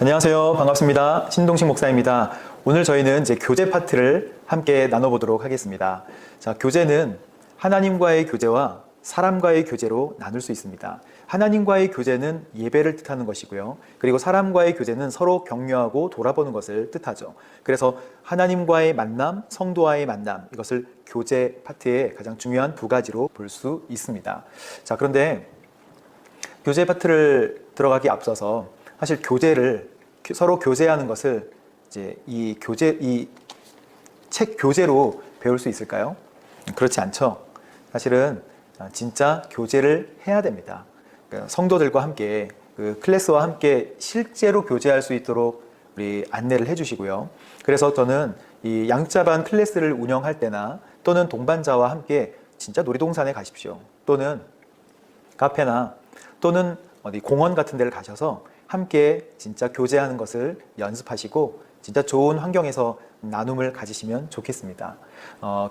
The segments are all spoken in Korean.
안녕하세요. 반갑습니다. 신동식 목사입니다. 오늘 저희는 이제 교제 파트를 함께 나눠보도록 하겠습니다. 자, 교제는 하나님과의 교제와 사람과의 교제로 나눌 수 있습니다. 하나님과의 교제는 예배를 뜻하는 것이고요. 그리고 사람과의 교제는 서로 격려하고 돌아보는 것을 뜻하죠. 그래서 하나님과의 만남, 성도와의 만남, 이것을 교제 파트의 가장 중요한 두 가지로 볼 수 있습니다. 자, 그런데 교제 파트를 들어가기 앞서서 사실 교제를 서로 교제하는 것을 이제 이 책 교재로 배울 수 있을까요? 그렇지 않죠. 사실은 진짜 교제를 해야 됩니다. 성도들과 함께 그 클래스와 함께 실제로 교제할 수 있도록 우리 안내를 해주시고요. 그래서 저는 이 양육자반 클래스를 운영할 때나 또는 동반자와 함께 진짜 놀이동산에 가십시오. 또는 카페나 또는 어디 공원 같은 데를 가셔서 함께 진짜 교제하는 것을 연습하시고 진짜 좋은 환경에서 나눔을 가지시면 좋겠습니다.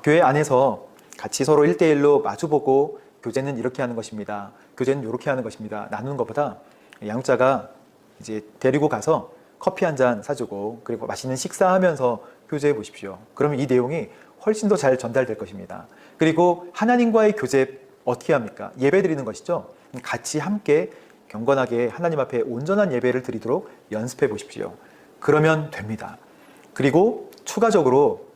교회 안에서 같이 서로 1대1로 마주보고 교제는 이렇게 하는 것입니다. 교제는 이렇게 하는 것입니다. 나누는 것보다 양육자가 이제 데리고 가서 커피 한 잔 사주고 그리고 맛있는 식사하면서 교제해 보십시오. 그러면 이 내용이 훨씬 더 잘 전달될 것입니다. 그리고 하나님과의 교제 어떻게 합니까? 예배 드리는 것이죠. 같이 함께 경건하게 하나님 앞에 온전한 예배를 드리도록 연습해 보십시오. 그러면 됩니다. 그리고 추가적으로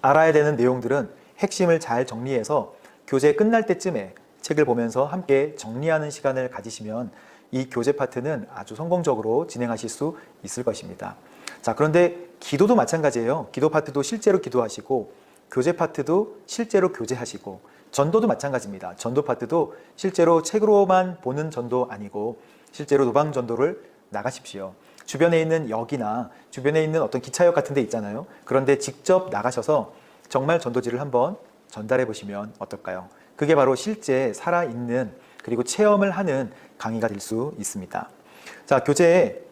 알아야 되는 내용들은 핵심을 잘 정리해서 교제 끝날 때쯤에 책을 보면서 함께 정리하는 시간을 가지시면 이 교제 파트는 아주 성공적으로 진행하실 수 있을 것입니다. 자, 그런데 기도도 마찬가지예요. 기도 파트도 실제로 기도하시고 교제 파트도 실제로 교제하시고 전도도 마찬가지입니다. 전도 파트도 실제로 책으로만 보는 전도 아니고 실제로 노방 전도를 나가십시오. 주변에 있는 역이나 주변에 있는 어떤 기차역 같은 데 있잖아요. 그런데 직접 나가셔서 정말 전도지를 한번 전달해 보시면 어떨까요? 그게 바로 실제 살아있는 그리고 체험을 하는 강의가 될 수 있습니다. 자, 교제,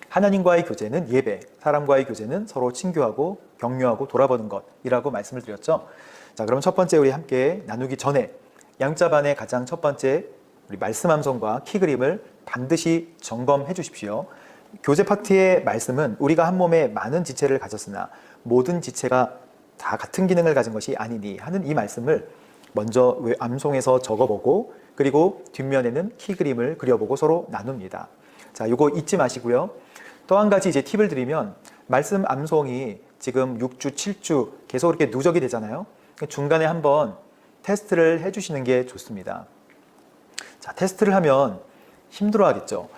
하나님과의 교제는 예배, 사람과의 교제는 서로 친교하고 격려하고 돌아보는 것이라고 말씀을 드렸죠. 자, 그럼 첫 번째 우리 함께 나누기 전에 양자반의 가장 첫 번째 우리 말씀 함성과 키 그림을 반드시 점검해 주십시오. 교제 파트의 말씀은 우리가 한 몸에 많은 지체를 가졌으나 모든 지체가 다 같은 기능을 가진 것이 아니니 하는 이 말씀을 먼저 암송해서 적어보고 그리고 뒷면에는 키 그림을 그려보고 서로 나눕니다. 자, 요거 잊지 마시고요. 또 한 가지 이제 팁을 드리면 말씀 암송이 지금 6주, 7주 계속 이렇게 누적이 되잖아요. 중간에 한번 테스트를 해주시는 게 좋습니다. 자, 테스트를 하면 힘들어 하겠죠.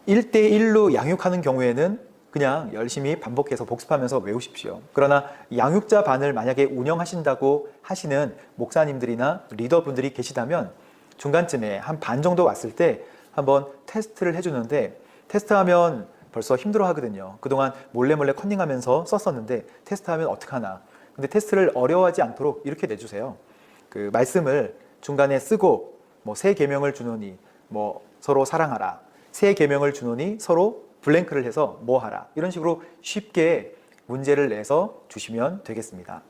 1대1로 양육하는 경우에는 그냥 열심히 반복해서 복습하면서 외우십시오. 그러나 양육자 반을 만약에 운영하신다고 하시는 목사님들이나 리더분들이 계시다면 중간쯤에 한 반 정도 왔을 때 한번 테스트를 해주는데 테스트하면 벌써 힘들어 하거든요. 그동안 몰래 컨닝하면서 썼었는데 테스트하면 어떡하나. 근데 테스트를 어려워하지 않도록 이렇게 내주세요. 그 말씀을 중간에 쓰고 새 계명을 주노니 서로 사랑하라. 새 계명을 주노니 서로 블랭크를 해서 하라. 이런 식으로 쉽게 문제를 내서 주시면 되겠습니다.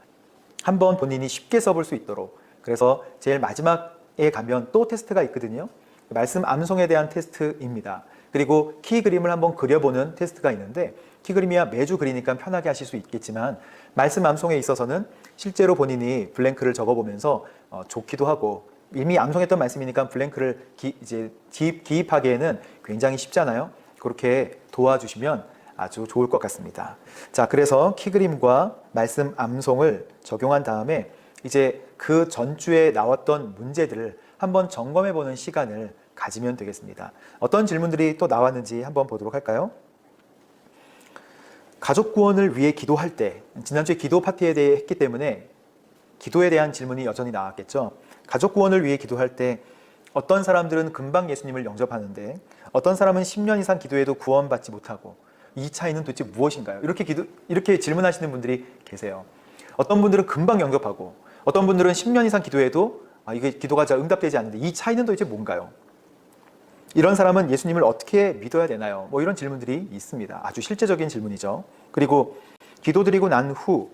한번 본인이 쉽게 써볼 수 있도록. 그래서 제일 마지막에 가면 또 테스트가 있거든요. 말씀 암송에 대한 테스트입니다. 그리고 키 그림을 한번 그려보는 테스트가 있는데 키 그림이야 매주 그리니까 편하게 하실 수 있겠지만 말씀 암송에 있어서는 실제로 본인이 블랭크를 적어보면서 좋기도 하고 이미 암송했던 말씀이니까 블랭크를 기입하기에는 굉장히 쉽잖아요. 그렇게 도와주시면 아주 좋을 것 같습니다. 자, 그래서 키 그림과 말씀 암송을 적용한 다음에 이제 그 전주에 나왔던 문제들을 한번 점검해보는 시간을 가지면 되겠습니다. 어떤 질문들이 또 나왔는지 한번 보도록 할까요? 가족 구원을 위해 기도할 때, 지난주에 기도 파티에 대해 했기 때문에 기도에 대한 질문이 여전히 나왔겠죠. 가족 구원을 위해 기도할 때 어떤 사람들은 금방 예수님을 영접하는데 어떤 사람은 10년 이상 기도해도 구원받지 못하고 이 차이는 도대체 무엇인가요? 이렇게 질문하시는 분들이 계세요. 어떤 분들은 금방 영접하고 어떤 분들은 10년 이상 기도해도 이게 기도가 잘 응답되지 않는데 이 차이는 도대체 뭔가요? 이런 사람은 예수님을 어떻게 믿어야 되나요? 이런 질문들이 있습니다. 아주 실제적인 질문이죠. 그리고 기도드리고 난 후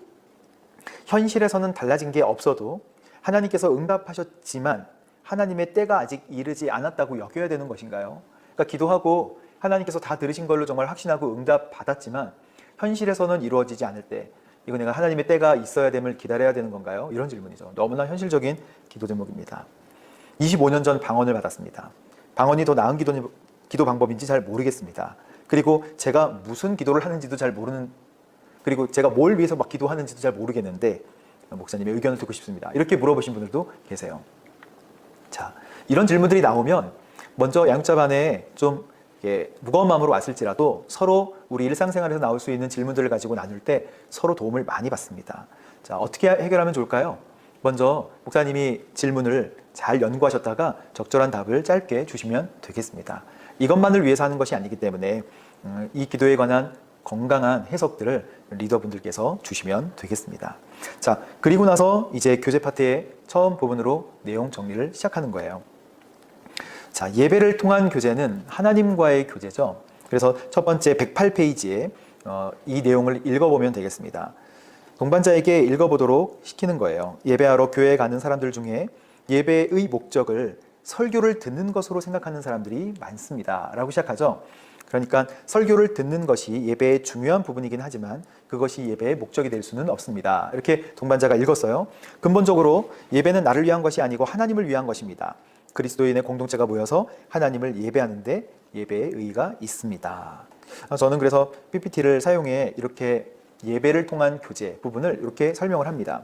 현실에서는 달라진 게 없어도 하나님께서 응답하셨지만 하나님의 때가 아직 이르지 않았다고 여겨야 되는 것인가요? 그러니까 기도하고 하나님께서 다 들으신 걸로 정말 확신하고 응답 받았지만 현실에서는 이루어지지 않을 때 이거 내가 하나님의 때가 있어야 됨을 기다려야 되는 건가요? 이런 질문이죠. 너무나 현실적인 기도 제목입니다. 25년 전 방언을 받았습니다. 방언이 더 나은 기도 방법인지 잘 모르겠습니다. 그리고 제가 무슨 기도를 하는지도 잘 모르는, 그리고 제가 뭘 위해서 막 기도하는지도 잘 모르겠는데 목사님의 의견을 듣고 싶습니다. 이렇게 물어보신 분들도 계세요. 자, 이런 질문들이 나오면 먼저 양육자반에 좀 무거운 마음으로 왔을지라도 서로 우리 일상생활에서 나올 수 있는 질문들을 가지고 나눌 때 서로 도움을 많이 받습니다. 자, 어떻게 해결하면 좋을까요? 먼저 목사님이 질문을 잘 연구하셨다가 적절한 답을 짧게 주시면 되겠습니다. 이것만을 위해서 하는 것이 아니기 때문에 이 기도에 관한 건강한 해석들을 리더분들께서 주시면 되겠습니다. 자, 그리고 나서 이제 교재 파트의 처음 부분으로 내용 정리를 시작하는 거예요. 자, 예배를 통한 교제는 하나님과의 교제죠. 그래서 첫 번째 108페이지에 이 내용을 읽어보면 되겠습니다. 동반자에게 읽어보도록 시키는 거예요. 예배하러 교회에 가는 사람들 중에 예배의 목적을 설교를 듣는 것으로 생각하는 사람들이 많습니다. 라고 시작하죠. 그러니까 설교를 듣는 것이 예배의 중요한 부분이긴 하지만 그것이 예배의 목적이 될 수는 없습니다. 이렇게 동반자가 읽었어요. 근본적으로 예배는 나를 위한 것이 아니고 하나님을 위한 것입니다. 그리스도인의 공동체가 모여서 하나님을 예배하는데 예배의 의의가 있습니다. 저는 그래서 PPT를 사용해 이렇게 예배를 통한 교제 부분을 이렇게 설명을 합니다.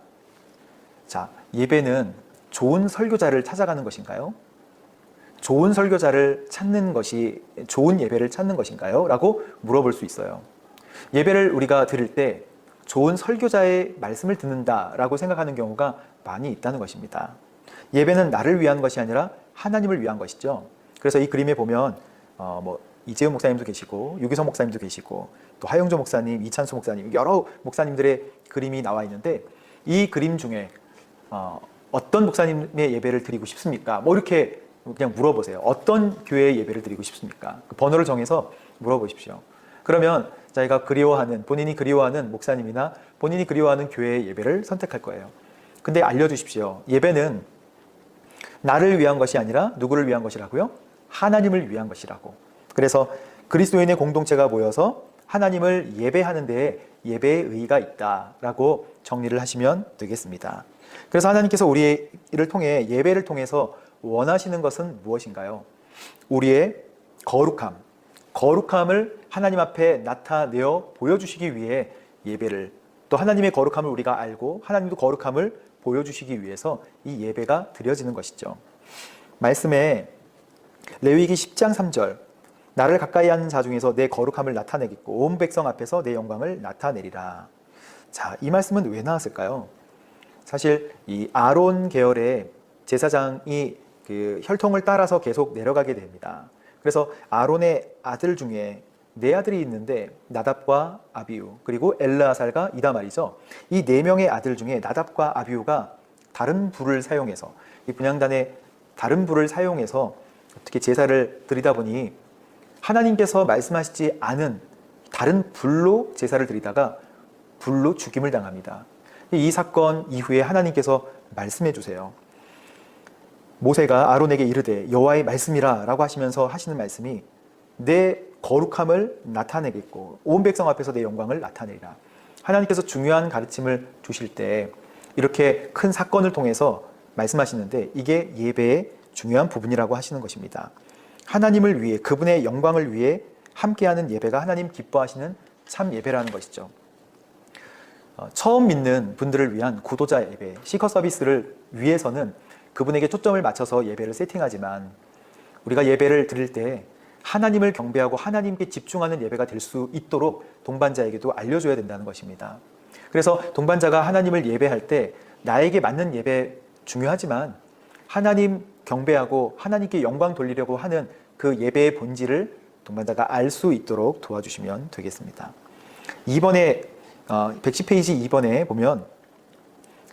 자, 예배는 좋은 설교자를 찾아가는 것인가요? 좋은 설교자를 찾는 것이 좋은 예배를 찾는 것인가요? 라고 물어볼 수 있어요. 예배를 우리가 들을 때 좋은 설교자의 말씀을 듣는다라고 생각하는 경우가 많이 있다는 것입니다. 예배는 나를 위한 것이 아니라 하나님을 위한 것이죠. 그래서 이 그림에 보면 이재훈 목사님도 계시고 유기성 목사님도 계시고 또 하용조 목사님, 이찬수 목사님 여러 목사님들의 그림이 나와 있는데 이 그림 중에 어떤 목사님의 예배를 드리고 싶습니까? 뭐 이렇게 그냥 물어보세요. 어떤 교회의 예배를 드리고 싶습니까? 그 번호를 정해서 물어보십시오. 그러면 자기가 본인이 그리워하는 목사님이나 본인이 그리워하는 교회의 예배를 선택할 거예요. 근데 알려주십시오. 예배는 나를 위한 것이 아니라 누구를 위한 것이라고요? 하나님을 위한 것이라고. 그래서 그리스도인의 공동체가 모여서 하나님을 예배하는 데에 예배의 의의가 있다라고 정리를 하시면 되겠습니다. 그래서 하나님께서 우리를 통해 예배를 통해서 원하시는 것은 무엇인가요? 우리의 거룩함을 하나님 앞에 나타내어 보여주시기 위해 예배를, 또 하나님의 거룩함을 우리가 알고 하나님도 거룩함을 보여주시기 위해서 이 예배가 드려지는 것이죠. 말씀에 레위기 10장 3절 나를 가까이 하는 자 중에서 내 거룩함을 나타내겠고 온 백성 앞에서 내 영광을 나타내리라. 자, 이 말씀은 왜 나왔을까요? 사실 이 아론 계열의 제사장이 그 혈통을 따라서 계속 내려가게 됩니다. 그래서 아론의 아들 중에 네 아들이 있는데 나답과 아비후 그리고 엘르아살과 이다말이죠. 이 네 명의 아들 중에 나답과 아비후가 다른 불을 사용해서 이 분향단의 다른 불을 사용해서 어떻게 제사를 드리다 보니 하나님께서 말씀하시지 않은 다른 불로 제사를 드리다가 불로 죽임을 당합니다. 이 사건 이후에 하나님께서 말씀해 주세요. 모세가 아론에게 이르되 여호와의 말씀이라 라고 하시면서 하시는 말씀이 내 거룩함을 나타내겠고 온 백성 앞에서 내 영광을 나타내리라. 하나님께서 중요한 가르침을 주실 때 이렇게 큰 사건을 통해서 말씀하시는데 이게 예배의 중요한 부분이라고 하시는 것입니다. 하나님을 위해 그분의 영광을 위해 함께하는 예배가 하나님 기뻐하시는 참 예배라는 것이죠. 처음 믿는 분들을 위한 구도자 예배, 시커 서비스를 위해서는 그분에게 초점을 맞춰서 예배를 세팅하지만 우리가 예배를 드릴 때 하나님을 경배하고 하나님께 집중하는 예배가 될 수 있도록 동반자에게도 알려줘야 된다는 것입니다. 그래서 동반자가 하나님을 예배할 때 나에게 맞는 예배 중요하지만 하나님 경배하고 하나님께 영광 돌리려고 하는 그 예배의 본질을 동반자가 알 수 있도록 도와주시면 되겠습니다. 2번에 110페이지 2번에 보면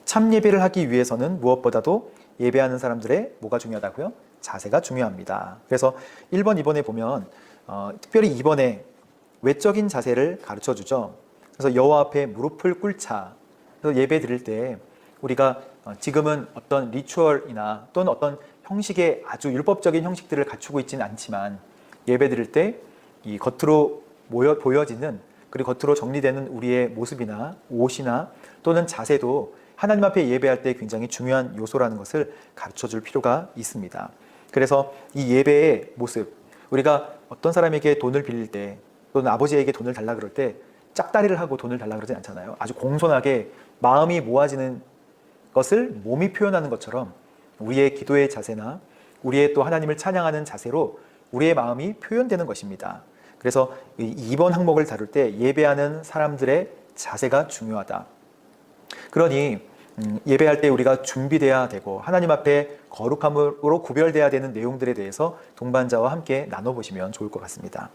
참 예배를 하기 위해서는 무엇보다도 예배하는 사람들의 뭐가 중요하다고요? 자세가 중요합니다. 그래서 1번, 2번에 보면 특별히 2번에 외적인 자세를 가르쳐 주죠. 그래서 여호와 앞에 무릎을 꿇자. 그래서 예배 드릴 때 우리가 지금은 어떤 리추얼이나 또는 어떤 형식의 아주 율법적인 형식들을 갖추고 있지는 않지만 예배 드릴 때 이 겉으로 보여지는 그리고 겉으로 정리되는 우리의 모습이나 옷이나 또는 자세도 하나님 앞에 예배할 때 굉장히 중요한 요소라는 것을 가르쳐줄 필요가 있습니다. 그래서 이 예배의 모습, 우리가 어떤 사람에게 돈을 빌릴 때 또는 아버지에게 돈을 달라 그럴 때 짝다리를 하고 돈을 달라 그러지 않잖아요. 아주 공손하게 마음이 모아지는 것을 몸이 표현하는 것처럼 우리의 기도의 자세나 우리의 또 하나님을 찬양하는 자세로 우리의 마음이 표현되는 것입니다. 그래서 이번 항목을 다룰 때 예배하는 사람들의 자세가 중요하다. 그러니 예배할 때 우리가 준비돼야 되고 하나님 앞에 거룩함으로 구별돼야 되는 내용들에 대해서 동반자와 함께 나눠보시면 좋을 것 같습니다.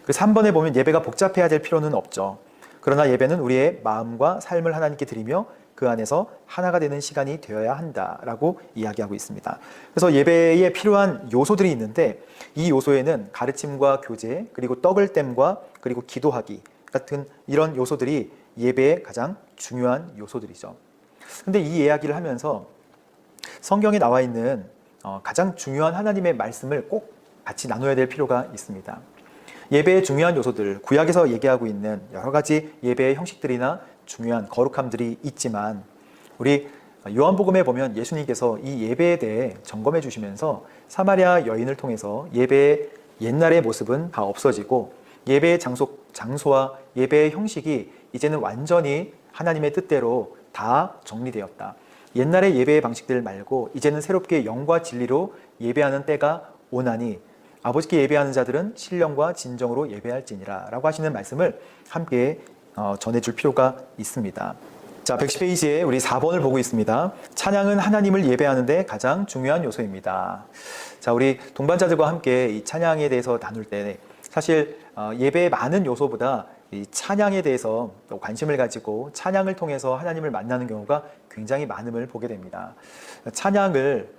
그래서 3번에 보면 예배가 복잡해야 될 필요는 없죠. 그러나 예배는 우리의 마음과 삶을 하나님께 드리며 그 안에서 하나가 되는 시간이 되어야 한다라고 이야기하고 있습니다. 그래서 예배에 필요한 요소들이 있는데 이 요소에는 가르침과 교제, 그리고 떡을 땜과 그리고 기도하기 같은 이런 요소들이 예배의 가장 중요한 요소들이죠. 근데 이 이야기를 하면서 성경에 나와 있는 가장 중요한 하나님의 말씀을 꼭 같이 나눠야 될 필요가 있습니다. 예배의 중요한 요소들, 구약에서 얘기하고 있는 여러 가지 예배의 형식들이나 중요한 거룩함들이 있지만 우리 요한복음에 보면 예수님께서 이 예배에 대해 점검해 주시면서 사마리아 여인을 통해서 예배의 옛날의 모습은 다 없어지고 예배의 장소와 예배의 형식이 이제는 완전히 하나님의 뜻대로 다 정리되었다. 옛날의 예배의 방식들 말고 이제는 새롭게 영과 진리로 예배하는 때가 오나니 아버지께 예배하는 자들은 신령과 진정으로 예배할지니라 라고 하시는 말씀을 함께 전해줄 필요가 있습니다. 자, 110페이지에 우리 4번을 보고 있습니다. 찬양은 하나님을 예배하는 데 가장 중요한 요소입니다. 자, 우리 동반자들과 함께 이 찬양에 대해서 나눌 때 사실 예배의 많은 요소보다 이 찬양에 대해서 관심을 가지고 찬양을 통해서 하나님을 만나는 경우가 굉장히 많음을 보게 됩니다. 찬양을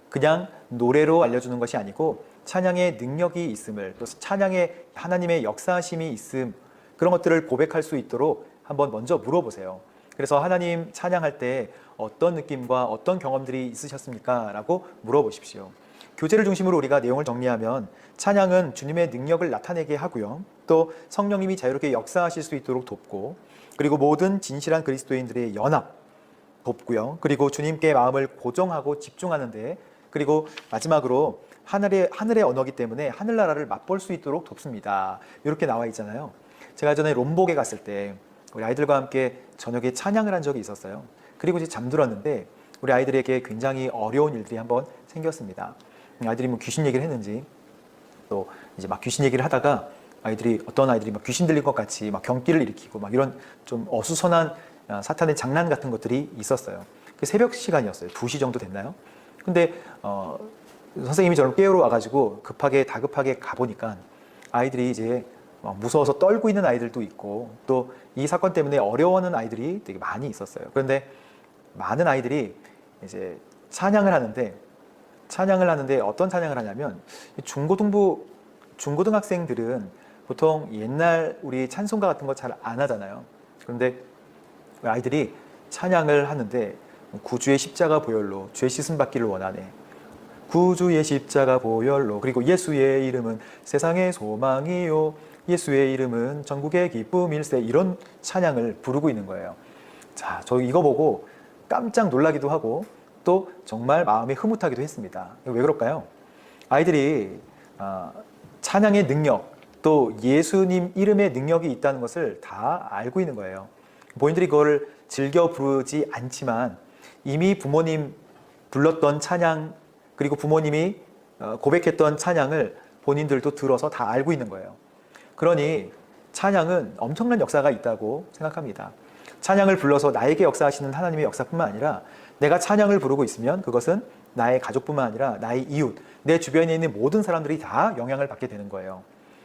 그냥 노래로 알려주는 것이 아니고 찬양의 능력이 있음을, 또 찬양에 하나님의 역사하심이 있음, 그런 것들을 고백할 수 있도록 한번 먼저 물어보세요. 그래서 하나님 찬양할 때 어떤 느낌과 어떤 경험들이 있으셨습니까? 라고 물어보십시오. 교제를 중심으로 우리가 내용을 정리하면 찬양은 주님의 능력을 나타내게 하고요. 또 성령님이 자유롭게 역사하실 수 있도록 돕고, 그리고 모든 진실한 그리스도인들의 연합 돕고요. 그리고 주님께 마음을 고정하고 집중하는데, 그리고 마지막으로 하늘의 언어기 때문에 하늘나라를 맛볼 수 있도록 돕습니다. 이렇게 나와 있잖아요. 제가 전에 롬복에 갔을 때 우리 아이들과 함께 저녁에 찬양을 한 적이 있었어요. 그리고 이제 잠들었는데 우리 아이들에게 굉장히 어려운 일들이 한번 생겼습니다. 아이들이 뭐 귀신 얘기를 했는지, 또 이제 막 귀신 얘기를 하다가 어떤 아이들이 막 귀신 들린 것 같이 막 경기를 일으키고 막 이런 좀 어수선한 사탄의 장난 같은 것들이 있었어요. 그 새벽 시간이었어요. 2시 정도 됐나요? 근데 선생님이 저를 깨우러 와가지고 다급하게 가보니까 아이들이 이제 무서워서 떨고 있는 아이들도 있고, 또 이 사건 때문에 어려워하는 아이들이 되게 많이 있었어요. 그런데 많은 아이들이 이제 찬양을 하는데 어떤 찬양을 하냐면, 중고등학생들은 보통 옛날 우리 찬송가 같은 거 잘 안 하잖아요. 그런데 아이들이 찬양을 하는데 구주의 십자가 보혈로 죄 씻음 받기를 원하네. 구주의 십자가 보혈로, 그리고 예수의 이름은 세상의 소망이요, 예수의 이름은 전국의 기쁨일세, 이런 찬양을 부르고 있는 거예요. 자, 저 이거 보고 깜짝 놀라기도 하고 또 정말 마음이 흐뭇하기도 했습니다. 왜 그럴까요? 아이들이 찬양의 능력, 또 예수님 이름의 능력이 있다는 것을 다 알고 있는 거예요. 본인들이 그거를 즐겨 부르지 않지만 이미 부모님 불렀던 찬양, 그리고 부모님이 고백했던 찬양을 본인들도 들어서 다 알고 있는 거예요. 그러니 찬양은 엄청난 역사가 있다고 생각합니다. 찬양을 불러서 나에게 역사하시는 하나님의 역사뿐만 아니라 내가 찬양을 부르고 있으면 그것은 나의 가족뿐만 아니라 나의 이웃, 내 주변에 있는 모든 사람들이 다 영향을 받게 되는 거예요.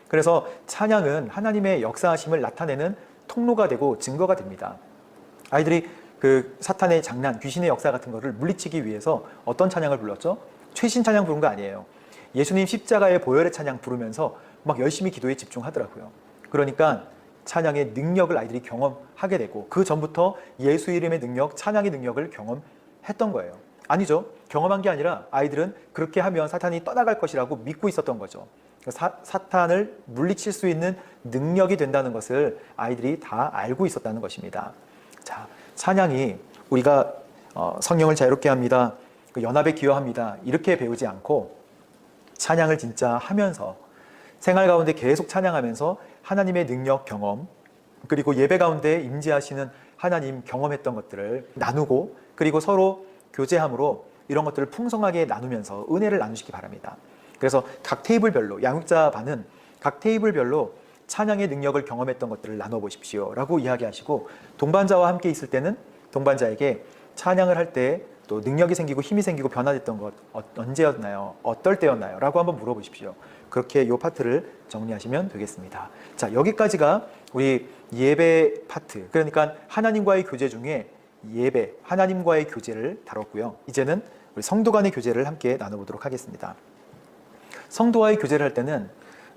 그래서 찬양은 하나님의 역사하심을 나타내는 통로가 되고 증거가 됩니다. 아이들이 그 사탄의 장난, 귀신의 역사 같은 거를 물리치기 위해서 어떤 찬양을 불렀죠? 최신 찬양 부른 거 아니에요. 예수님 십자가의 보혈의 찬양 부르면서 막 열심히 기도에 집중하더라고요. 그러니까 찬양의 능력을 아이들이 경험하게 되고, 그 전부터 예수 이름의 능력, 찬양의 능력을 경험했던 거예요. 아니죠. 경험한 게 아니라 아이들은 그렇게 하면 사탄이 떠나갈 것이라고 믿고 있었던 거죠. 사탄을 물리칠 수 있는 능력이 된다는 것을 아이들이 다 알고 있었다는 것입니다. 자, 찬양이 우리가 성령을 자유롭게 합니다, 연합에 기여합니다, 이렇게 배우지 않고 찬양을 진짜 하면서 생활 가운데 계속 찬양하면서 하나님의 능력 경험, 그리고 예배 가운데 임재하시는 하나님 경험했던 것들을 나누고, 그리고 서로 교제함으로 이런 것들을 풍성하게 나누면서 은혜를 나누시기 바랍니다. 그래서 각 테이블별로, 양육자 반은 각 테이블별로 찬양의 능력을 경험했던 것들을 나눠보십시오 라고 이야기하시고, 동반자와 함께 있을 때는 동반자에게 찬양을 할 때 또 능력이 생기고 힘이 생기고 변화됐던 것 언제였나요? 어떨 때였나요? 라고 한번 물어보십시오. 그렇게 이 파트를 정리하시면 되겠습니다. 자, 여기까지가 우리 예배 파트, 그러니까 하나님과의 교제 중에 예배, 하나님과의 교제를 다뤘고요. 이제는 우리 성도 간의 교제를 함께 나눠보도록 하겠습니다. 성도와의 교제를 할 때는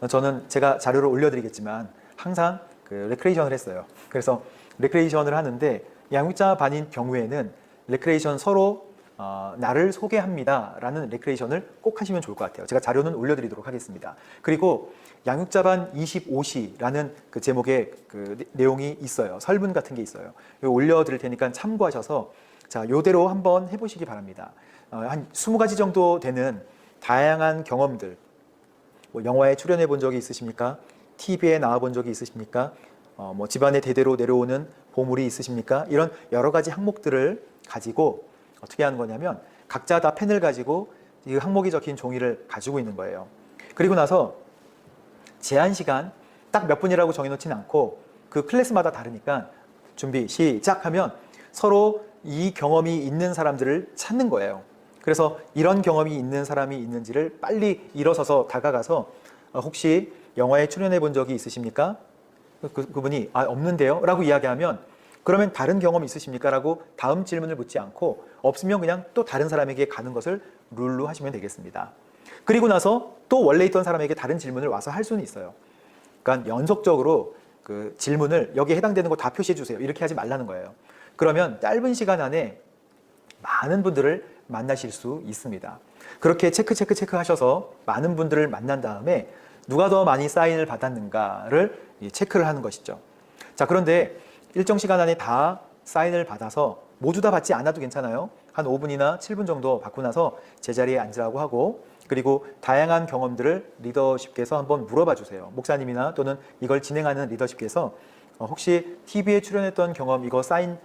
저는 제가 자료를 올려드리겠지만 항상 레크레이션을 했어요. 그래서 레크레이션을 하는데 양육자 반인 경우에는 레크레이션 서로 나를 소개합니다 라는 레크레이션을 꼭 하시면 좋을 것 같아요. 제가 자료는 올려드리도록 하겠습니다. 그리고 양육자 반 25시라는 그 제목의 그 내용이 있어요. 설문 같은 게 있어요. 이거 올려드릴 테니까 참고하셔서 자, 요대로 한번 해보시기 바랍니다. 한 20가지 정도 되는 다양한 경험들, 뭐 영화에 출연해 본 적이 있으십니까? TV에 나와 본 적이 있으십니까? 뭐 집안에 대대로 내려오는 보물이 있으십니까? 이런 여러 가지 항목들을 가지고 어떻게 하는 거냐면 각자 다 펜을 가지고 이 항목이 적힌 종이를 가지고 있는 거예요. 그리고 나서 제한 시간 딱 몇 분이라고 정해놓지는 않고 그 클래스마다 다르니까 준비 시작하면 서로 이 경험이 있는 사람들을 찾는 거예요. 그래서 이런 경험이 있는 사람이 있는지를 빨리 일어서서 다가가서 혹시 영화에 출연해 본 적이 있으십니까? 그분이 없는데요 라고 이야기하면 그러면 다른 경험 있으십니까? 라고 다음 질문을 묻지 않고 없으면 그냥 또 다른 사람에게 가는 것을 룰로 하시면 되겠습니다. 그리고 나서 또 원래 있던 사람에게 다른 질문을 와서 할 수는 있어요. 그러니까 연속적으로 그 질문을 여기에 해당되는 거 다 표시해 주세요 이렇게 하지 말라는 거예요. 그러면 짧은 시간 안에 많은 분들을 만나실 수 있습니다. 그렇게 체크 하셔서 많은 분들을 만난 다음에 누가 더 많이 사인을 받았는가를 체크를 하는 것이죠. 자, 그런데 일정 시간 안에 다 사인을 받아서 모두 다 받지 않아도 괜찮아요. 한 5분이나 7분 정도 받고 나서 제자리에 앉으라고 하고, 그리고 다양한 경험들을 리더십께서 한번 물어봐 주세요. 목사님이나 또는 이걸 진행하는 리더십께서 혹시 TV에 출연했던 경험 이거 사인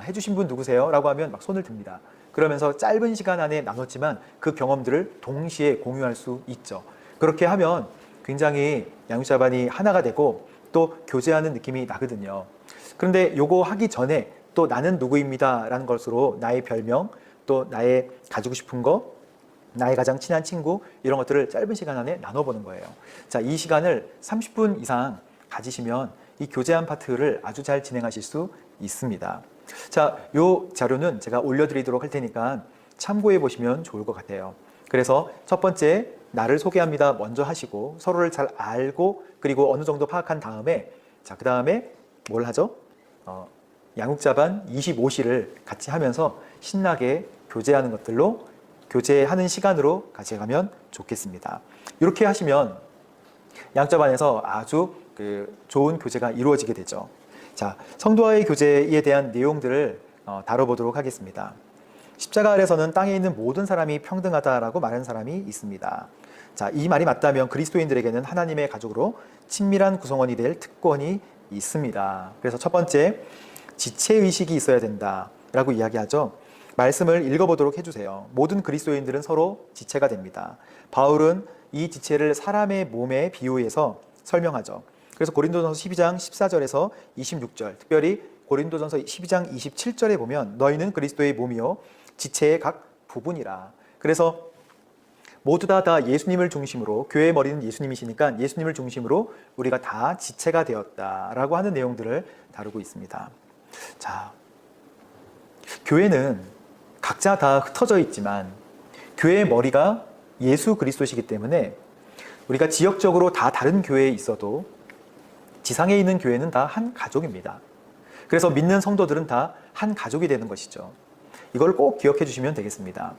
해주신 분 누구세요? 라고 하면 막 손을 듭니다. 그러면서 짧은 시간 안에 나눴지만 그 경험들을 동시에 공유할 수 있죠. 그렇게 하면 굉장히 양육자반이 하나가 되고 또 교제하는 느낌이 나거든요. 그런데 요거 하기 전에 또 나는 누구입니다 라는 것으로 나의 별명, 또 나의 가지고 싶은 거, 나의 가장 친한 친구, 이런 것들을 짧은 시간 안에 나눠보는 거예요. 자, 이 시간을 30분 이상 가지시면 이 교제한 파트를 아주 잘 진행하실 수 있습니다. 자, 요 자료는 제가 올려드리도록 할 테니까 참고해 보시면 좋을 것 같아요. 그래서 첫 번째, 나를 소개합니다 먼저 하시고 서로를 잘 알고 그리고 어느 정도 파악한 다음에 자, 그 다음에 뭘 하죠? 양육자반 25시를 같이 하면서 신나게 교제하는 것들로 교제하는 시간으로 가져가면 좋겠습니다. 이렇게 하시면 양육자반에서 아주 좋은 교제가 이루어지게 되죠. 자, 성도와의 교제에 대한 내용들을 다뤄보도록 하겠습니다. 십자가 아래서는 땅에 있는 모든 사람이 평등하다라고 말하는 사람이 있습니다. 자, 이 말이 맞다면 그리스도인들에게는 하나님의 가족으로 친밀한 구성원이 될 특권이 있습니다. 그래서 첫 번째, 지체의식이 있어야 된다라고 이야기하죠. 말씀을 읽어보도록 해주세요. 모든 그리스도인들은 서로 지체가 됩니다. 바울은 이 지체를 사람의 몸에 비유해서 설명하죠. 그래서 고린도전서 12장 14절에서 26절, 특별히 고린도전서 12장 27절에 보면 너희는 그리스도의 몸이요 지체의 각 부분이라. 그래서 모두 다 예수님을 중심으로, 교회의 머리는 예수님이시니까 예수님을 중심으로 우리가 다 지체가 되었다라고 하는 내용들을 다루고 있습니다. 자, 교회는 각자 다 흩어져 있지만 교회의 머리가 예수 그리스도시기 때문에 우리가 지역적으로 다 다른 교회에 있어도 지상에 있는 교회는 다 한 가족입니다. 그래서 믿는 성도들은 다 한 가족이 되는 것이죠. 이걸 꼭 기억해 주시면 되겠습니다.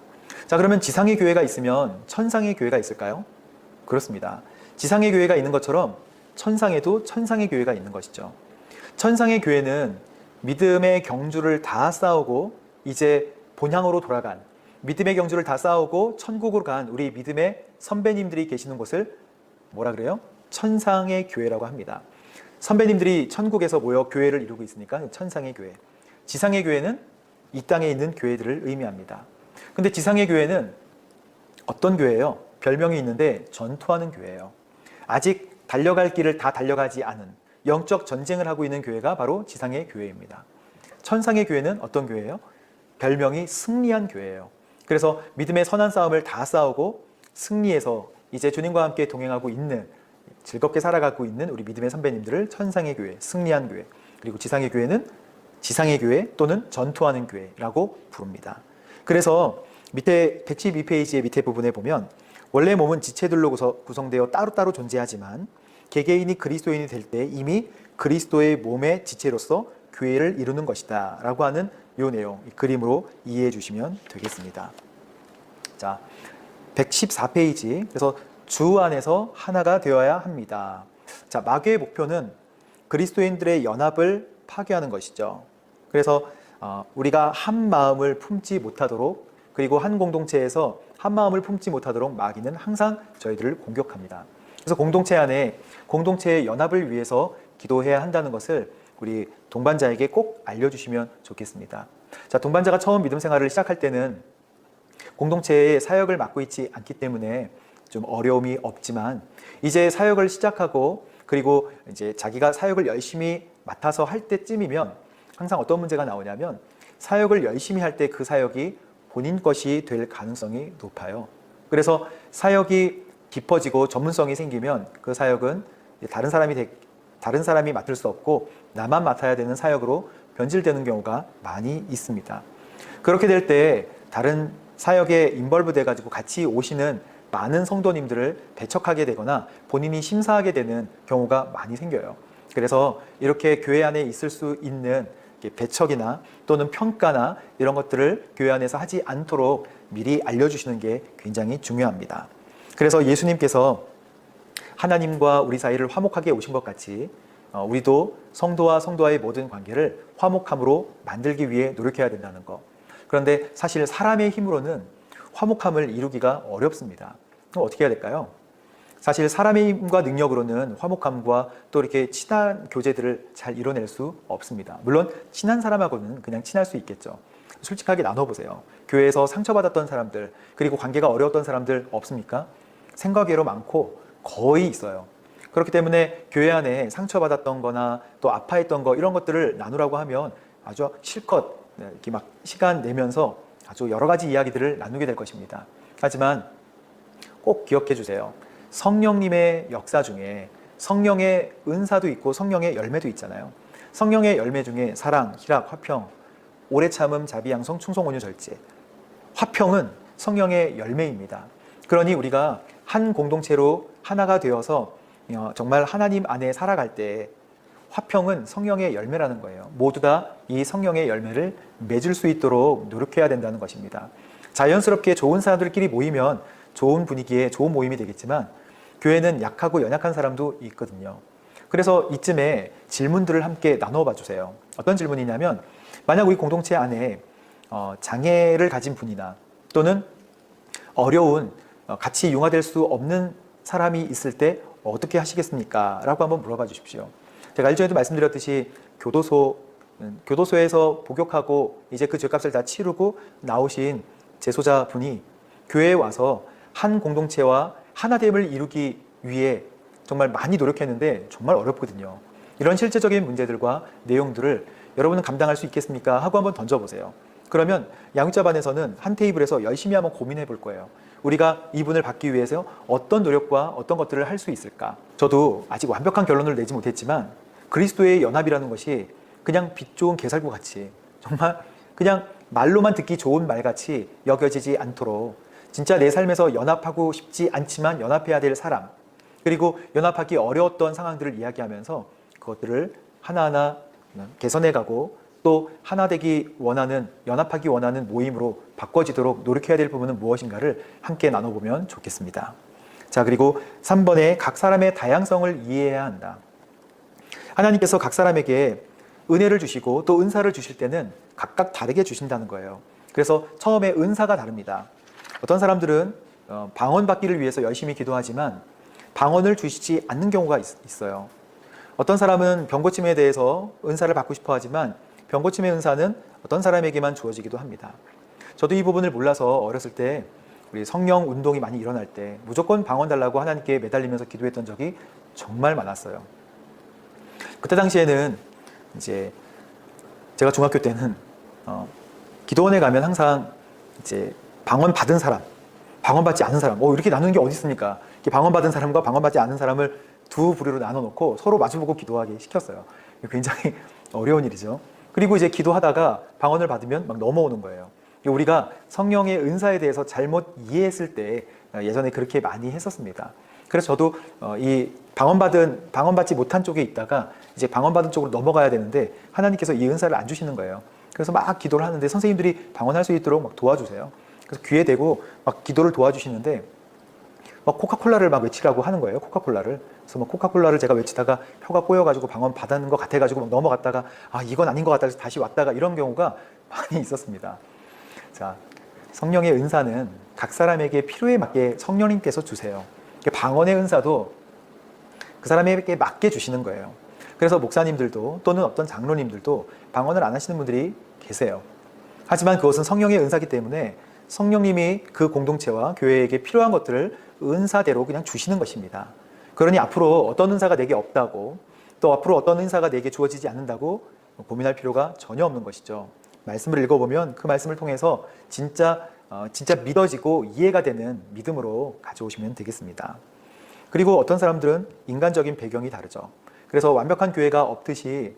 자, 그러면 지상의 교회가 있으면 천상의 교회가 있을까요? 그렇습니다. 지상의 교회가 있는 것처럼 천상에도 천상의 교회가 있는 것이죠. 천상의 교회는 믿음의 경주를 다 싸우고 이제 본향으로 돌아간, 믿음의 경주를 다 싸우고 천국으로 간 우리 믿음의 선배님들이 계시는 곳을 뭐라 그래요? 천상의 교회라고 합니다. 선배님들이 천국에서 모여 교회를 이루고 있으니까 천상의 교회. 지상의 교회는 이 땅에 있는 교회들을 의미합니다. 근데 지상의 교회는 어떤 교회예요? 별명이 있는데 전투하는 교회예요. 아직 달려갈 길을 다 달려가지 않은 영적 전쟁을 하고 있는 교회가 바로 지상의 교회입니다. 천상의 교회는 어떤 교회예요? 별명이 승리한 교회예요. 그래서 믿음의 선한 싸움을 다 싸우고 승리해서 이제 주님과 함께 동행하고 있는, 즐겁게 살아가고 있는 우리 믿음의 선배님들을 천상의 교회, 승리한 교회, 그리고 지상의 교회는 지상의 교회 또는 전투하는 교회라고 부릅니다. 그래서 밑에 112페이지의 밑에 부분에 보면 원래 몸은 지체들로 구성되어 따로따로 존재하지만 개개인이 그리스도인이 될 때 이미 그리스도의 몸의 지체로서 교회를 이루는 것이다 라고 하는 이 내용, 이 그림으로 이해해 주시면 되겠습니다. 자, 114페이지. 그래서 주 안에서 하나가 되어야 합니다. 자, 마귀의 목표는 그리스도인들의 연합을 파괴하는 것이죠. 그래서 우리가 한 마음을 품지 못하도록, 그리고 한 공동체에서 한 마음을 품지 못하도록 마귀는 항상 저희들을 공격합니다. 그래서 공동체 안에 공동체의 연합을 위해서 기도해야 한다는 것을 우리 동반자에게 꼭 알려주시면 좋겠습니다. 자, 동반자가 처음 믿음 생활을 시작할 때는 공동체의 사역을 맡고 있지 않기 때문에 좀 어려움이 없지만 이제 사역을 시작하고 그리고 이제 자기가 사역을 열심히 맡아서 할 때쯤이면 항상 어떤 문제가 나오냐면 사역을 열심히 할 때 그 사역이 본인 것이 될 가능성이 높아요. 그래서 사역이 깊어지고 전문성이 생기면 그 사역은 다른 사람이 맡을 수 없고 나만 맡아야 되는 사역으로 변질되는 경우가 많이 있습니다. 그렇게 될 때 다른 사역에 인벌브 돼가지고 같이 오시는 많은 성도님들을 배척하게 되거나 본인이 심사하게 되는 경우가 많이 생겨요. 그래서 이렇게 교회 안에 있을 수 있는 배척이나 또는 평가나 이런 것들을 교회 안에서 하지 않도록 미리 알려주시는 게 굉장히 중요합니다. 그래서 예수님께서 하나님과 우리 사이를 화목하게 오신 것 같이 우리도 성도와 성도와의 모든 관계를 화목함으로 만들기 위해 노력해야 된다는 것. 그런데 사실 사람의 힘으로는 화목함을 이루기가 어렵습니다. 그럼 어떻게 해야 될까요? 사실 사람의 힘과 능력으로는 화목함과 또 이렇게 친한 교제들을 잘 이뤄낼 수 없습니다. 물론 친한 사람하고는 그냥 친할 수 있겠죠. 솔직하게 나눠보세요. 교회에서 상처받았던 사람들, 그리고 관계가 어려웠던 사람들 없습니까? 생각외로 많고 거의 있어요. 그렇기 때문에 교회 안에 상처받았던 거나 또 아파했던 거 이런 것들을 나누라고 하면 아주 실컷 이렇게 막 시간 내면서 아주 여러 가지 이야기들을 나누게 될 것입니다. 하지만 꼭 기억해 주세요. 성령님의 역사 중에 성령의 은사도 있고 성령의 열매도 있잖아요. 성령의 열매 중에 사랑, 희락, 화평, 오래 참음, 자비, 양성, 충성, 온유, 절제. 화평은 성령의 열매입니다. 그러니 우리가 한 공동체로 하나가 되어서 정말 하나님 안에 살아갈 때 화평은 성령의 열매라는 거예요. 모두 다 이 성령의 열매를 맺을 수 있도록 노력해야 된다는 것입니다. 자연스럽게 좋은 사람들끼리 모이면 좋은 분위기에 좋은 모임이 되겠지만 교회는 약하고 연약한 사람도 있거든요. 그래서 이쯤에 질문들을 함께 나눠봐 주세요. 어떤 질문이냐면 만약 우리 공동체 안에 장애를 가진 분이나 또는 어려운 같이 융화될 수 없는 사람이 있을 때 어떻게 하시겠습니까? 라고 한번 물어봐 주십시오. 제가 일전에도 말씀드렸듯이 교도소에서 복역하고 이제 그 죄값을 다 치르고 나오신 재소자분이 교회에 와서 한 공동체와 하나됨을 이루기 위해 정말 많이 노력했는데 정말 어렵거든요. 이런 실제적인 문제들과 내용들을 여러분은 감당할 수 있겠습니까? 하고 한번 던져보세요. 그러면 양육자반에서는 한 테이블에서 열심히 한번 고민해 볼 거예요. 우리가 이분을 받기 위해서 어떤 노력과 어떤 것들을 할 수 있을까? 저도 아직 완벽한 결론을 내지 못했지만 그리스도의 연합이라는 것이 그냥 빛 좋은 개살구 같이 정말 그냥 말로만 듣기 좋은 말같이 여겨지지 않도록 진짜 내 삶에서 연합하고 싶지 않지만 연합해야 될 사람, 그리고 연합하기 어려웠던 상황들을 이야기하면서 그것들을 하나하나 개선해가고 또 하나 되기 원하는, 연합하기 원하는 모임으로 바꿔지도록 노력해야 될 부분은 무엇인가를 함께 나눠보면 좋겠습니다. 자, 그리고 3번에 각 사람의 다양성을 이해해야 한다. 하나님께서 각 사람에게 은혜를 주시고 또 은사를 주실 때는 각각 다르게 주신다는 거예요. 그래서 처음에 은사가 다릅니다. 어떤 사람들은 방언 받기를 위해서 열심히 기도하지만 방언을 주시지 않는 경우가 있어요. 어떤 사람은 병고침에 대해서 은사를 받고 싶어 하지만 병고침의 은사는 어떤 사람에게만 주어지기도 합니다. 저도 이 부분을 몰라서 어렸을 때 우리 성령 운동이 많이 일어날 때 무조건 방언 달라고 하나님께 매달리면서 기도했던 적이 정말 많았어요. 그때 당시에는 이제 제가 중학교 때는 기도원에 가면 항상 이제 방언 받은 사람, 방언 받지 않은 사람, 이렇게 나누는 게 어디 있습니까? 방언 받은 사람과 방언 받지 않은 사람을 두 부류로 나눠 놓고 서로 마주보고 기도하게 시켰어요. 굉장히 어려운 일이죠. 그리고 이제 기도하다가 방언을 받으면 막 넘어오는 거예요. 우리가 성령의 은사에 대해서 잘못 이해했을 때 예전에 그렇게 많이 했었습니다. 그래서 저도 이 방언 받지 못한 쪽에 있다가 이제 방언 받은 쪽으로 넘어가야 되는데 하나님께서 이 은사를 안 주시는 거예요. 그래서 막 기도를 하는데 선생님들이 방언할 수 있도록 막 도와주세요. 그래서 귀에 대고 막 기도를 도와주시는데 막 코카콜라를 막 외치라고 하는 거예요. 코카콜라를. 그래서 막 코카콜라를 제가 외치다가 혀가 꼬여가지고 방언 받는 것 같아가지고 막 넘어갔다가 이건 아닌 것 같다 해서 다시 왔다가 이런 경우가 많이 있었습니다. 자, 성령의 은사는 각 사람에게 필요에 맞게 성령님께서 주세요. 방언의 은사도 그 사람에게 맞게 주시는 거예요. 그래서 목사님들도 또는 어떤 장로님들도 방언을 안 하시는 분들이 계세요. 하지만 그것은 성령의 은사이기 때문에 성령님이 그 공동체와 교회에게 필요한 것들을 은사대로 그냥 주시는 것입니다. 그러니 앞으로 어떤 은사가 내게 없다고 또 앞으로 어떤 은사가 내게 주어지지 않는다고 고민할 필요가 전혀 없는 것이죠. 말씀을 읽어보면 그 말씀을 통해서 진짜 믿어지고 이해가 되는 믿음으로 가져오시면 되겠습니다. 그리고 어떤 사람들은 인간적인 배경이 다르죠. 그래서 완벽한 교회가 없듯이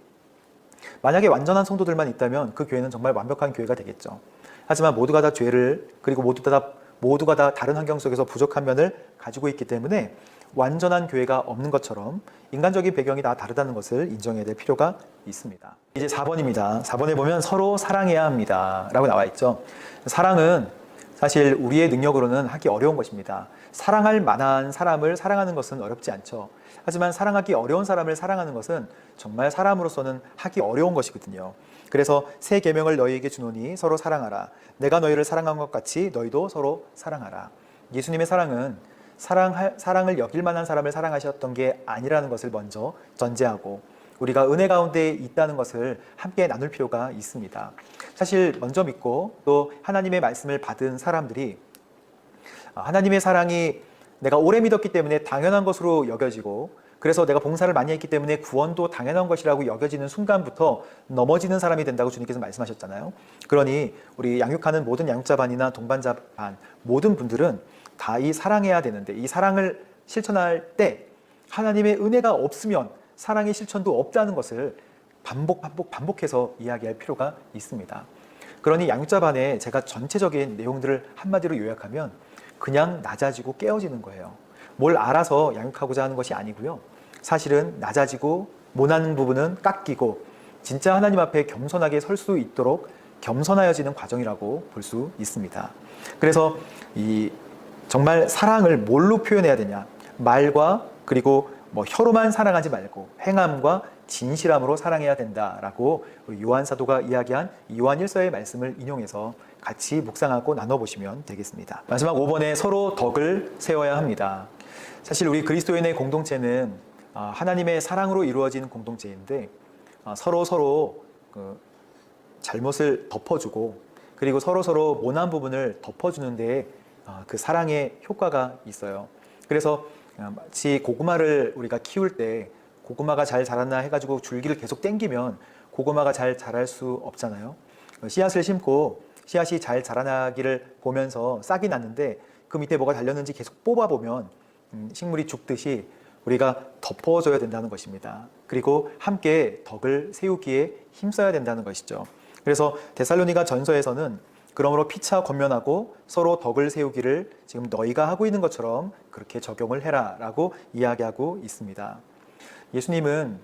만약에 완전한 성도들만 있다면 그 교회는 정말 완벽한 교회가 되겠죠. 하지만 모두가 다 죄를 그리고 모두가 다 다른 환경 속에서 부족한 면을 가지고 있기 때문에 완전한 교회가 없는 것처럼 인간적인 배경이 다 다르다는 것을 인정해야 될 필요가 있습니다. 이제 4번입니다. 4번에 보면 서로 사랑해야 합니다 라고 나와 있죠. 사랑은 사실 우리의 능력으로는 하기 어려운 것입니다. 사랑할 만한 사람을 사랑하는 것은 어렵지 않죠. 하지만 사랑하기 어려운 사람을 사랑하는 것은 정말 사람으로서는 하기 어려운 것이거든요. 그래서 새 계명을 너희에게 주노니 서로 사랑하라. 내가 너희를 사랑한 것 같이 너희도 서로 사랑하라. 예수님의 사랑은 사랑을 여길 만한 사람을 사랑하셨던 게 아니라는 것을 먼저 전제하고 우리가 은혜 가운데 있다는 것을 함께 나눌 필요가 있습니다. 사실 먼저 믿고 또 하나님의 말씀을 받은 사람들이 하나님의 사랑이 내가 오래 믿었기 때문에 당연한 것으로 여겨지고 그래서 내가 봉사를 많이 했기 때문에 구원도 당연한 것이라고 여겨지는 순간부터 넘어지는 사람이 된다고 주님께서 말씀하셨잖아요. 그러니 우리 양육하는 모든 양육자반이나 동반자반 모든 분들은 다 이 사랑해야 되는데 이 사랑을 실천할 때 하나님의 은혜가 없으면 사랑의 실천도 없다는 것을 반복해서 이야기할 필요가 있습니다. 그러니 양육자반에 제가 전체적인 내용들을 한마디로 요약하면 그냥 낮아지고 깨어지는 거예요. 뭘 알아서 양육하고자 하는 것이 아니고요. 사실은 낮아지고 못하는 부분은 깎이고 진짜 하나님 앞에 겸손하게 설 수 있도록 겸손하여지는 과정이라고 볼 수 있습니다. 그래서 정말 사랑을 뭘로 표현해야 되냐? 말과 그리고 혀로만 사랑하지 말고 행함과 진실함으로 사랑해야 된다라고 요한 사도가 이야기한 요한 1서의 말씀을 인용해서 같이 묵상하고 나눠보시면 되겠습니다. 마지막 5번에 서로 덕을 세워야 합니다. 사실 우리 그리스도인의 공동체는 하나님의 사랑으로 이루어진 공동체인데 서로 잘못을 덮어주고 그리고 서로 모난 부분을 덮어주는 데에 그 사랑의 효과가 있어요. 그래서 마치 고구마를 우리가 키울 때 고구마가 잘 자랐나 해가지고 줄기를 계속 당기면 고구마가 잘 자랄 수 없잖아요. 씨앗을 심고 씨앗이 잘 자라나기를 보면서 싹이 났는데 그 밑에 뭐가 달렸는지 계속 뽑아보면 식물이 죽듯이 우리가 덮어줘야 된다는 것입니다. 그리고 함께 덕을 세우기에 힘써야 된다는 것이죠. 그래서 데살로니가 전서에서는 그러므로 피차 권면하고 서로 덕을 세우기를 지금 너희가 하고 있는 것처럼 그렇게 적용을 해라 라고 이야기하고 있습니다. 예수님은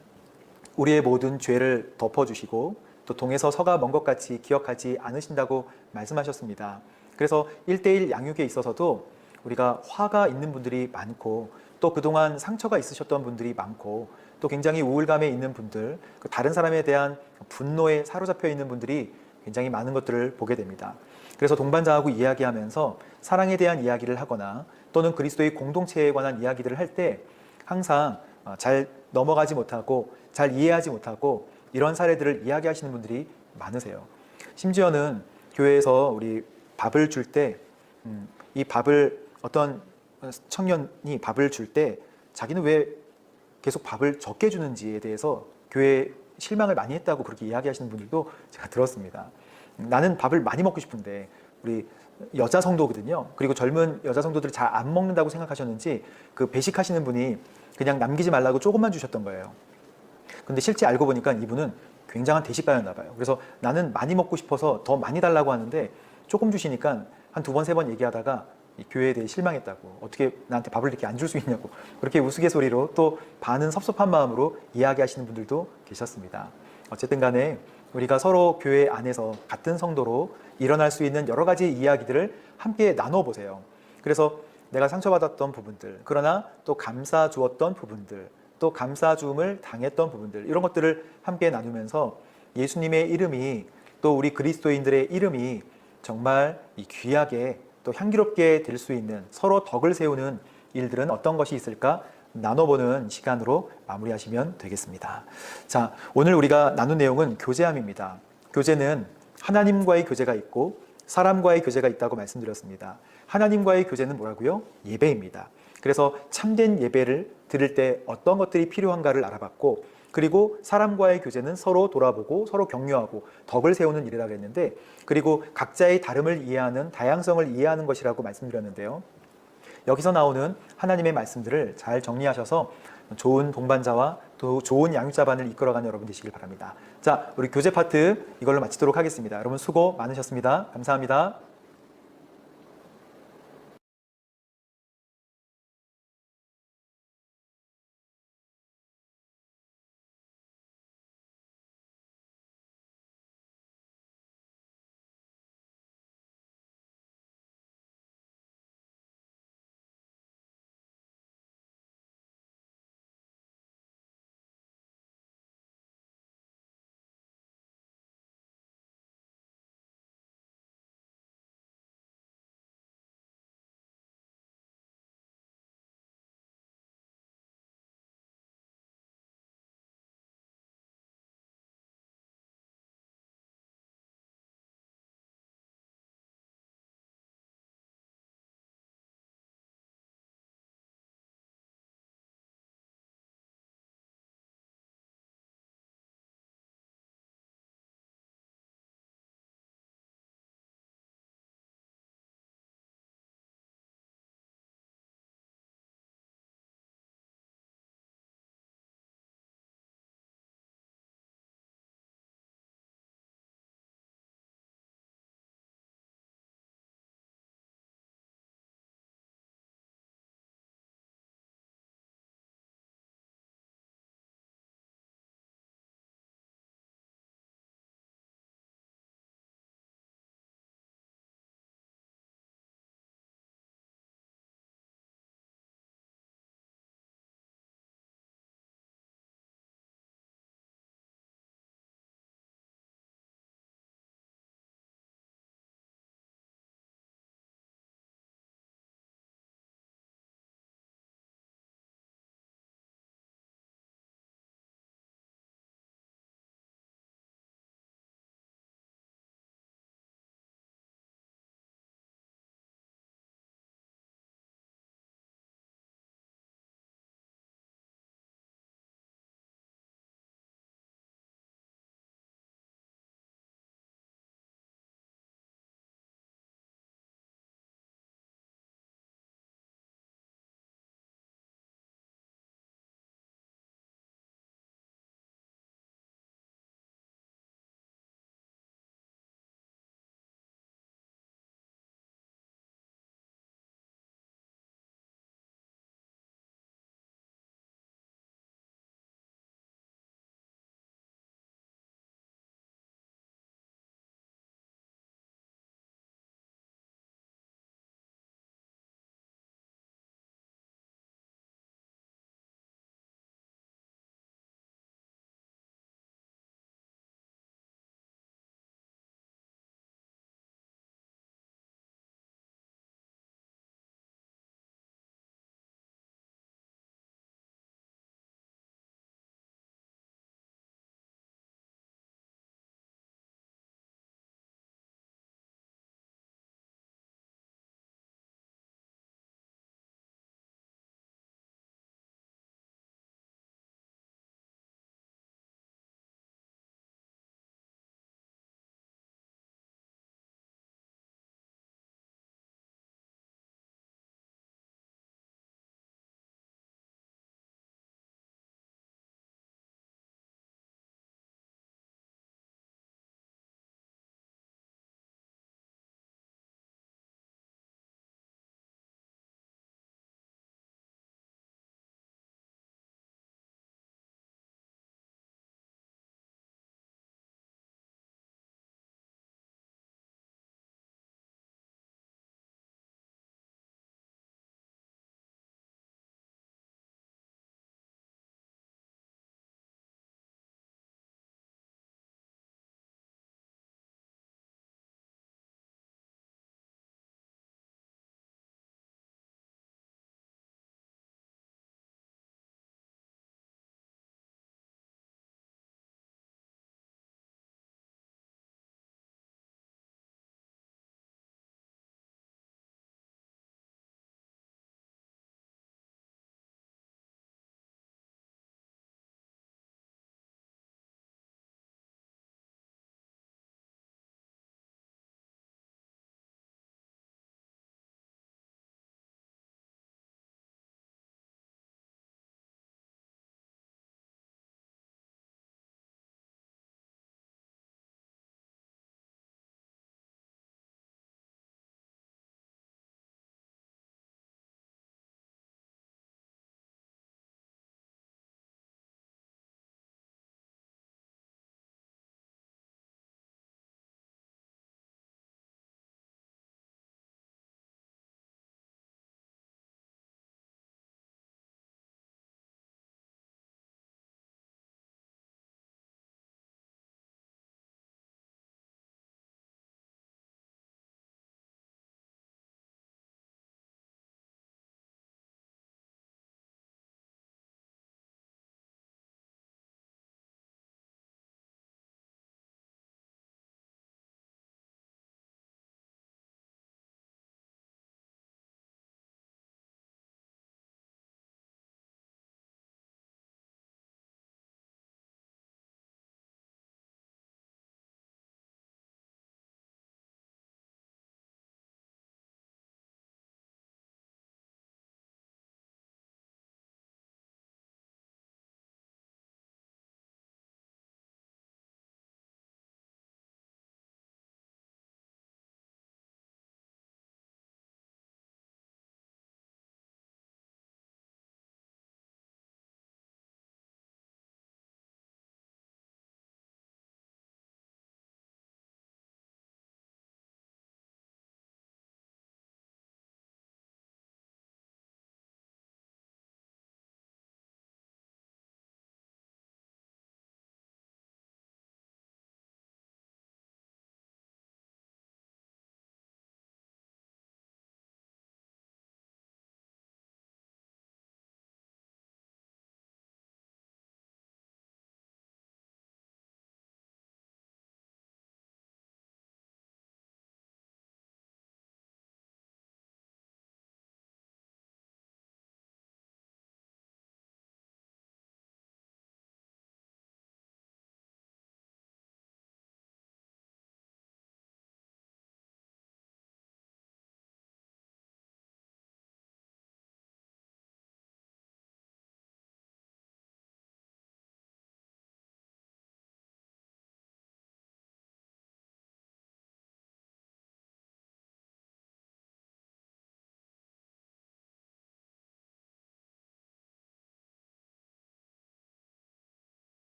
우리의 모든 죄를 덮어주시고 또 동에서 서가 먼 것 같이 기억하지 않으신다고 말씀하셨습니다. 그래서 1대1 양육에 있어서도 우리가 화가 있는 분들이 많고 또 그동안 상처가 있으셨던 분들이 많고 또 굉장히 우울감에 있는 분들, 다른 사람에 대한 분노에 사로잡혀 있는 분들이 굉장히 많은 것들을 보게 됩니다. 그래서 동반자하고 이야기하면서 사랑에 대한 이야기를 하거나 또는 그리스도의 공동체에 관한 이야기들을 할 때 항상 잘 넘어가지 못하고 잘 이해하지 못하고 이런 사례들을 이야기하시는 분들이 많으세요. 심지어는 교회에서 우리 밥을 줄 때 이 밥을 어떤 청년이 밥을 줄 때 자기는 왜 계속 밥을 적게 주는지에 대해서 교회에 실망을 많이 했다고 그렇게 이야기하시는 분들도 제가 들었습니다. 나는 밥을 많이 먹고 싶은데 우리 여자 성도거든요. 그리고 젊은 여자 성도들 잘 안 먹는다고 생각하셨는지 그 배식하시는 분이 그냥 남기지 말라고 조금만 주셨던 거예요. 근데 실제 알고 보니까 이분은 굉장한 대식가였나 봐요. 그래서 나는 많이 먹고 싶어서 더 많이 달라고 하는데 조금 주시니까 한 2번, 3번 얘기하다가 이 교회에 대해 실망했다고, 어떻게 나한테 밥을 이렇게 안 줄 수 있냐고 그렇게 우스갯소리로 또 반은 섭섭한 마음으로 이야기하시는 분들도 계셨습니다. 어쨌든 간에 우리가 서로 교회 안에서 같은 성도로 일어날 수 있는 여러 가지 이야기들을 함께 나눠보세요. 그래서 내가 상처받았던 부분들, 그러나 또 감싸 주었던 부분들, 또 감싸 주음을 당했던 부분들, 이런 것들을 함께 나누면서 예수님의 이름이, 또 우리 그리스도인들의 이름이 정말 이 귀하게 또 향기롭게 될 수 있는, 서로 덕을 세우는 일들은 어떤 것이 있을까 나눠보는 시간으로 마무리하시면 되겠습니다. 자, 오늘 우리가 나눈 내용은 교제함입니다. 교제는 하나님과의 교제가 있고 사람과의 교제가 있다고 말씀드렸습니다. 하나님과의 교제는 뭐라고요? 예배입니다. 그래서 참된 예배를 드릴 때 어떤 것들이 필요한가를 알아봤고, 그리고 사람과의 교제는 서로 돌아보고 서로 격려하고 덕을 세우는 일이라고 했는데, 그리고 각자의 다름을 이해하는, 다양성을 이해하는 것이라고 말씀드렸는데요. 여기서 나오는 하나님의 말씀들을 잘 정리하셔서 좋은 동반자와 또 좋은 양육자반을 이끌어가는 여러분 되시길 바랍니다. 자, 우리 교제 파트 이걸로 마치도록 하겠습니다. 여러분 수고 많으셨습니다. 감사합니다.